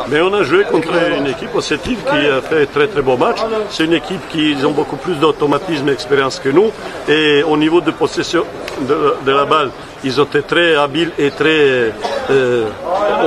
Mais on a joué contre une équipe au Sétif qui a fait très beau match. C'est une équipe qui ont beaucoup plus d'automatisme et d'expérience que nous. Et au niveau de possession de la balle, ils ont été très habiles et très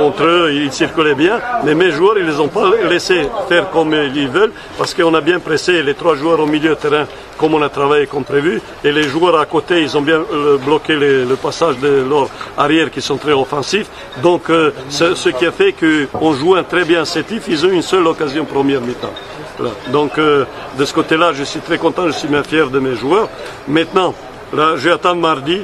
entre eux, ils circulaient bien. Mais mes joueurs, ils ne les ont pas laissés faire comme ils veulent parce qu'on a bien pressé les 3 joueurs au milieu de terrain comme on a travaillé comme prévu. Et les joueurs à côté, ils ont bien bloqué le passage de leurs arrières qui sont très offensifs. Donc ce qui a fait qu'on joue très bien Sétif. Ils ont une seule occasion première mi-temps. Voilà. Donc de ce côté-là, je suis très content, je suis bien fier de mes joueurs. Maintenant, là, j'attends mardi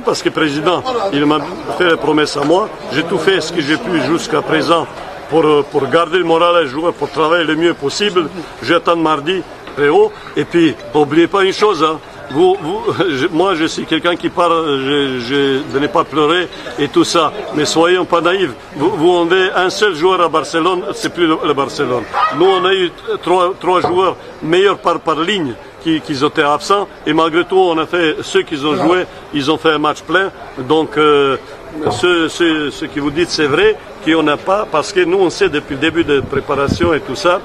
parce que le président, il m'a fait la promesse à moi. J'ai tout fait ce que j'ai pu jusqu'à présent pour garder le moral des joueurs, pour travailler le mieux possible. J'attends mardi très haut. Et puis, n'oubliez pas une chose, hein. Moi, je suis quelqu'un qui parle de ne pas pleurer et tout ça. Mais soyons pas naïfs. Vous avez un seul joueur à Barcelone, c'est plus le Barcelone. Nous, on a eu trois joueurs meilleurs par ligne qui ont été absents. Et malgré tout, on a fait ceux qui ont joué, ils ont fait un match plein. Donc, ce que vous dites, c'est vrai qu'on n'a pas, parce que nous, on sait depuis le début de préparation et tout ça,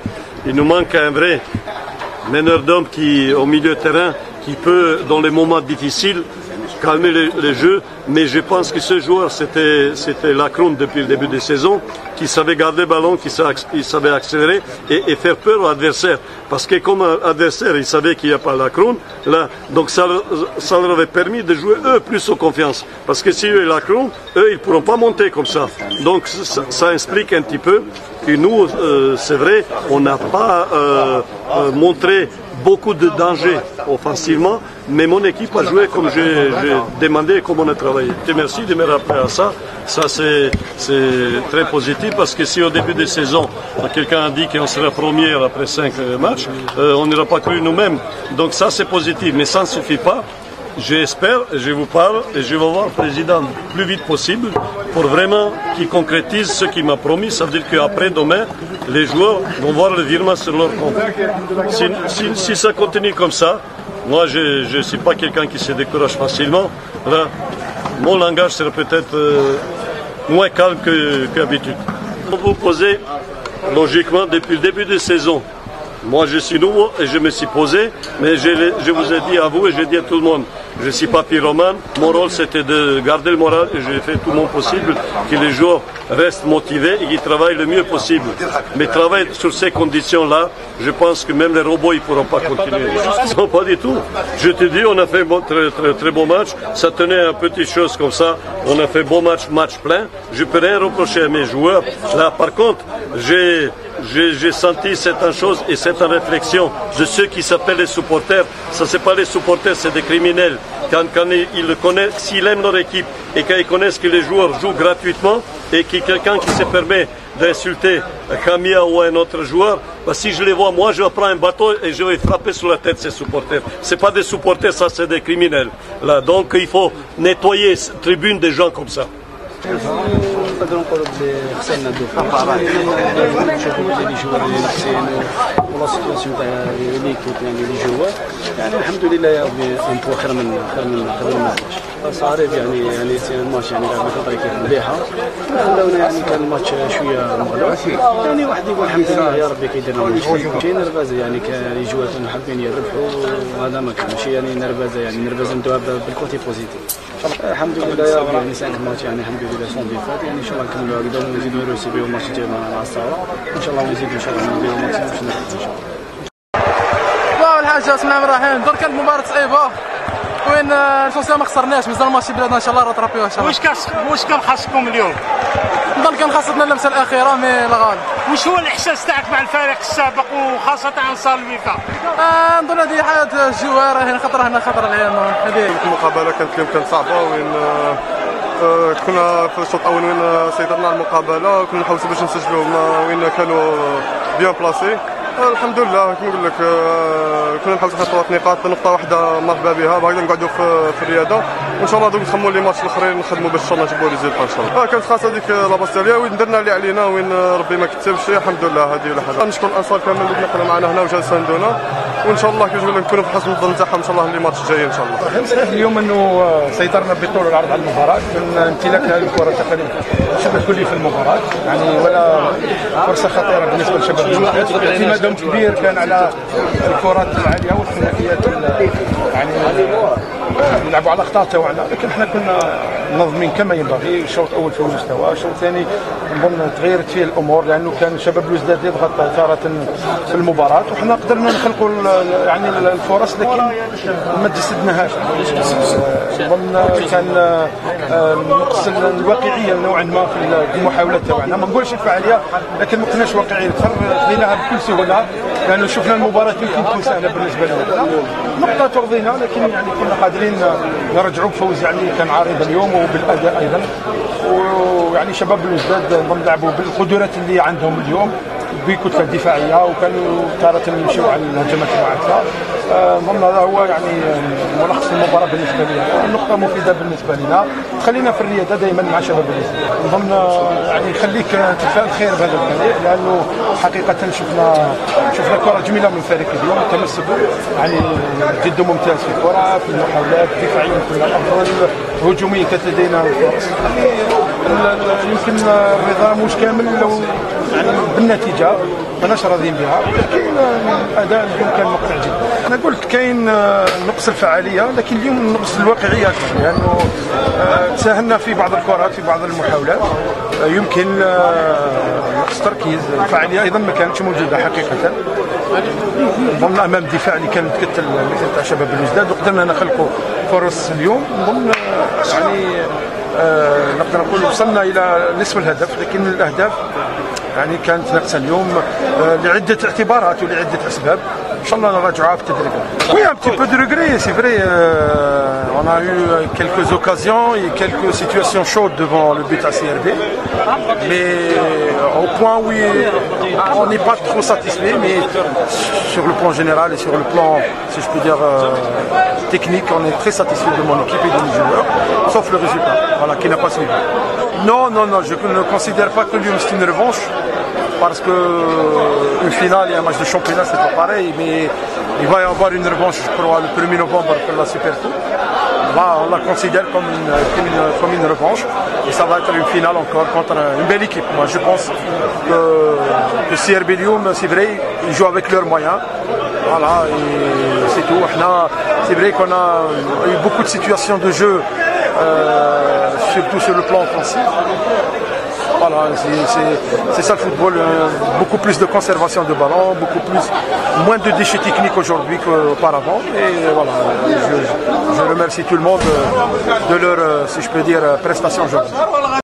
il nous manque un vrai meneur d'hommes qui, au milieu de terrain, qui peut, dans les moments difficiles, calmer le jeu. Mais je pense que ce joueur, c'était Lacroune depuis le début de saison, qui savait garder le ballon, qui savait accélérer et faire peur aux adversaires. Parce que comme adversaire, il savait qu'il n'y a pas Lacroune, là, donc ça leur avait permis de jouer eux plus en confiance. Parce que si eux et Lacroune, eux, ils ne pourront pas monter comme ça. Donc ça explique un petit peu que nous, c'est vrai, on n'a pas montré beaucoup de danger offensivement, mais mon équipe a joué comme j'ai demandé et comme on a travaillé. Et merci de me rappeler à ça. Ça, c'est très positif parce que si au début de saison, quelqu'un a dit qu'on serait premier après 5 matchs, on n'ira pas cru nous-mêmes. Donc ça, c'est positif, mais ça ne suffit pas. J'espère, je vous parle et je vais voir le président le plus vite possible pour vraiment qu'il concrétise ce qu'il m'a promis. Ça veut dire qu'après demain, les joueurs vont voir le virement sur leur compte. Si ça continue comme ça, moi je ne suis pas quelqu'un qui se décourage facilement. Là, mon langage sera peut-être moins calme qu'habitude. Vous posez logiquement depuis le début de saison. Moi, je suis nouveau et je me suis posé, mais je vous ai dit à vous et j'ai dit à tout le monde, je ne suis pas pyromane. Mon rôle, c'était de garder le moral et j'ai fait tout mon possible que les joueurs restent motivés et qu'ils travaillent le mieux possible. Mais travailler sur ces conditions-là, je pense que même les robots, ils ne pourront pas continuer. Non, pas du tout. Je te dis, on a fait un très bon match. Ça tenait à petite chose comme ça. On a fait bon match plein. Je ne peux rien reprocher à mes joueurs. Là, par contre, j'ai senti certaines choses et certaines réflexions de ceux qui s'appellent les supporters. Ça, c'est pas les supporters, c'est des criminels. Quand ils connaissent, s'ils aiment leur équipe et quand ils connaissent que les joueurs jouent gratuitement et que quelqu'un qui se permet d'insulter Kamia ou un autre joueur, bah, si je les vois, moi, je vais prendre un bateau et je vais frapper sur la tête ces supporters. C'est pas des supporters, ça, c'est des criminels. Là, donc, il faut nettoyer la tribune des gens comme ça. نقدروا نقولوا بلي خسرنا دو بريبارات نشوفوا بلي لي جوار اللي ناقصين ولا سيتواسيون تاع ليكيب يعني لي جوار يعني الحمد لله يا ربي انتو خير من الماتش صاريف يعني سي الماتش يعني لعبنا فتره كيف مليحه خلونا يعني كان الماتش شويه مغلوط يعني واحد يقول الحمد لله يا ربي كيدير لنا ماشي نرفازه يعني كان لي جوار حابين يربحوا وهذا ما كان ماشي يعني نرفازه يعني نرفازه ندوها بالكوتي بوزيتيف الحمد لله يا ربي يعني 5 ماتش يعني الحمد لله سون ديفات يعني ان شاء الله نكملوا هكذا ونزيدوا نروسيو الماتش ديال مع الصاوه وان شاء الله نزيدوا ان شاء الله نديروا الماتش باش نربحوا ان شاء الله. اول حاجه بسم الله الرحمن الرحيم دور كانت مباراه صعيبه وين الفوسيه ما خسرناش مازال الماتش بلادنا ان شاء الله راترابيوه ان شاء الله. واش كان خاصكم اليوم؟ نظن كان خاصتنا اللمسه الاخيره مي لا غالب. واش هو الاحساس تاعك مع الفريق السابق وخاصه انصار الوفاق؟ نظن هذه حاجه الجوار هنا خطر علينا هذه. المقابله كانت صعبه وين كنا في الشوط الاول وين سيطرنا على المقابله كنا نحاولوا باش نسجلوا وين كانوا بيان بلاسي. الحمد لله كما نقول لك كنا نحاولوا نحطوا 3 نقاط نقطه واحده مرحبا بها باغيين نقعدوا في الرياضه وان شاء الله دوك نخموا لي ماتش الاخرين نخدموا باش ان شاء الله نجيبوا ريزلت ان شاء الله. كانت خاصه ديك لاباس تاعي وين درنا اللي علينا وين ربي ما كتبش الحمد لله هذه ولا حاجه. نشكر الانصار كامل اللي كانوا معنا هنا وجاو ساندونا وان شاء الله كنقول لك نكونوا في حسن الظن تاعهم ان شاء الله الماتش الجاي ان شاء الله. اهم شيء اليوم انه سيطرنا بالطول والعرض على المباراه من امتلاكنا للكره تقريبا شبه كلي في المباراه يعني ولا فرصه خطيره بالنسبه لشباب الوزداد. اعتمادهم كبير كان على الكرات العاليه والثلاثيات يعني يلعبوا على اخطاء تاعنا، لكن احنا كنا منظمين كما ينبغي. الشوط الاول في المستوى، الشوط الثاني نظن تغيرت فيه الامور لانه كان شباب الوزداد يضغط تارة في المباراه، وحنا قدرنا نخلقوا يعني الفرص لكن ما تجسدناهاش. نظن كان نقص الواقعيه نوعا ما في المحاولات تاعنا، ما نقولش الفعاليه لكن ما كناش واقعيين اكثر، خذيناها بكل سهوله لانه شفنا المباراه يمكن تكون سهله بالنسبه لنا. نقطه ترضينا، لكن يعني كنا قادرين نرجعوا بفوز يعني كان عارض اليوم وبالاداء ايضا. ويعني شباب الوزداد نظن لعبوا بالقدرات اللي عندهم اليوم بكتله دفاعيه، وكانوا تارة يمشيوا على الهجمات المعاكسه. نظن هذا هو يعني ملخص المباراه بالنسبه لنا، نقطه مفيده بالنسبه لنا تخلينا في الرياده دائما مع شباب الوزداد. نظن يعني يخليك تتفائل خير بهذا الفريق، لانه حقيقه شفنا كره جميله من الفريق اليوم، تمسك يعني جد ممتاز في الكره، في المحاولات دفاعيا كنا افضل، هجوميا كانت لدينا الفرص. يمكن الرضا مش كامل لو يعني بالنتيجه ماناش راضيين بها، لكن الاداء اليوم كان مقطع جدا. انا قلت كاين نقص الفعاليه، لكن اليوم نقص الواقعيه اكثر، لانه تساهلنا في بعض الكرات في بعض المحاولات، يمكن نقص تركيز. الفعاليه ايضا ما كانتش موجوده حقيقه، نظن امام الدفاع اللي كان متكتل مثل تاع شباب الوزداد، وقدرنا نخلقوا فرص اليوم. نظن يعني نقدر نقول وصلنا الى نصف الهدف، لكن الاهداف يعني كانت ناقصه اليوم لعده اعتبارات ولعده اسباب. ان شاء الله نراجعها بالتدريج. Oui, un petit peu de regret, c'est vrai. On a eu quelques occasions et quelques situations chaudes devant le but à CRB, mais au point où on n'est pas trop satisfait, mais sur le plan général et sur le plan, si je peux dire, technique, on est très satisfait de mon équipe et de mes joueurs, sauf le résultat, voilà, qui n'a pas suivi. Non, je ne considère pas que Lyon c'est une revanche, parce qu'une finale et un match de championnat c'est pas pareil, mais il va y avoir une revanche, je crois, le 1er novembre pour la Super Coupe. Là, on la considère comme une revanche, et ça va être une finale encore contre une belle équipe. Moi, je pense que CRB Lyon, c'est vrai, ils jouent avec leurs moyens. Voilà, et c'est tout. C'est vrai qu'on a eu beaucoup de situations de jeu, surtout sur le plan offensif. Voilà, c'est ça le football, beaucoup plus de conservation de ballon, moins de déchets techniques aujourd'hui qu'auparavant. Et voilà, je remercie tout le monde de leur, si je peux dire, prestation aujourd'hui.